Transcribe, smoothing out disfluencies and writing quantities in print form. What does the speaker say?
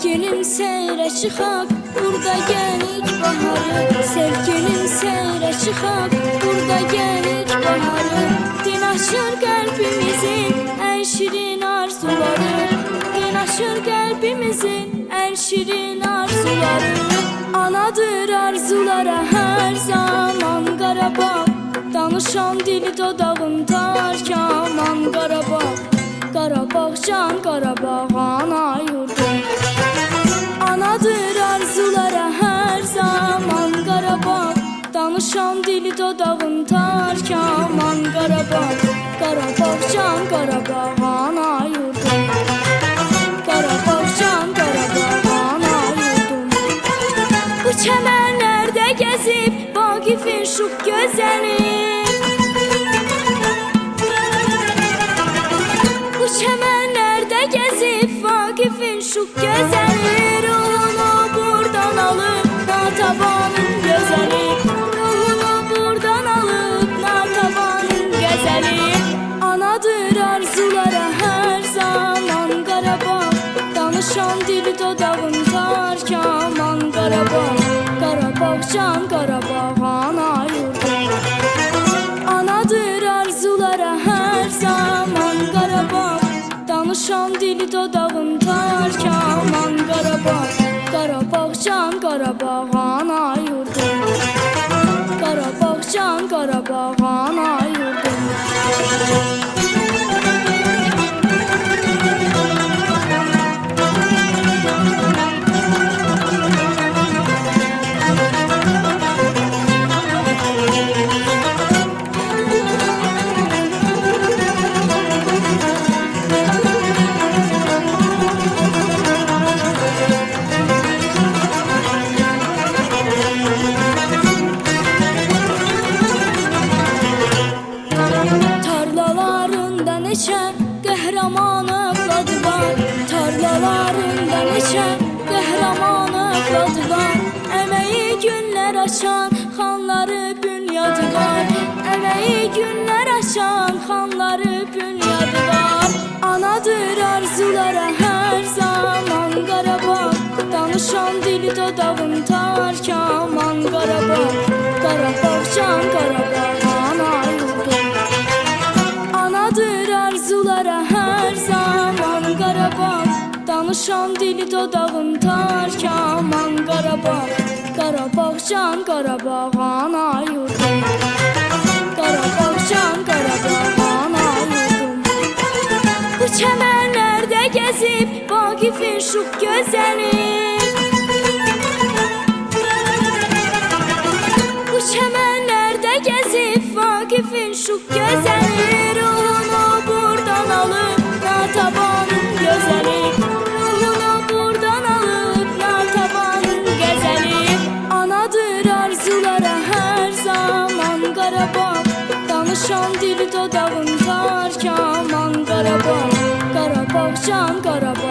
Sevgilim seyre çıxaq, burada gəlik baharı. Sevgilim seyre çıxaq, burada gəlik baharı. Din açır qəlbimizin ən şirin arzuları. Din açır qəlbimizin ən şirin arzuları. Anadır arzulara hər zaman Qarabağ. Danışan dili dodağım tarkaman Qarabağ. Qarabağ can Qarabağ ana yurdum. Anadır arzulara hər zaman Qarabağ. Danışan dili dodağım tarkaman Qarabağ. Qarabağ can Qarabağ ana yurdum. Qarabağ can Qarabağ ana yurdum. Bu çəmənlərdə gəzib Vaqifin şux gözəli. Bu çəmənlərdə gəzib Vaqifin şux gözəli. Ruhunu buradan alıb Natavanın gözəli. Ruhunu buradan alıb Natavanın gözəli. Anadır arzulara hər zaman Qarabağ. Danışan dili dodağım tarkaman Qarabağ. Qarabağ can Qarabağ ana yurdum. Anadır arzulara hər zaman Qarabağ. Danışan dili dodağım tarkaman Qarabağ. Qarabağ can Qarabağ ana yurdum. Qarabağ can Qarabağ ana yurdum. Tarlalarında neçə qəhrəman övladı var. Tarlalarında neçə qəhrəman övladı var. Əməyi günlər açan xanları bünyadı var. Əməyi günlər açan xanları bünyadı var. Anadır arzulara hər zaman Qarabağ. Danışan dili dodağım tarkaman Qarabağ. Qarabağ can Qarabağ ana yurdum. Anadır arzulara hər zaman Qarabağ. Danışan dili dodağım tarkaman Qarabağ. Qarabağ can Qarabağ ana yurdum. Qarabağ can Qarabağ ana yurdum. Bu çəmənlərdə gəzib Vaqifin şux gözəli. Bu çəmənlərdə gəzib Vaqifin şux gözəli. Ruhunu buradan alıb Natavanın gözəli. Ruhunu buradan alıb Natavanın gözəli. Anadır arzulara hər zaman Qarabağ. Danışan dili dodağım tarkaman Qarabağ. Qarabağ can Qarabağ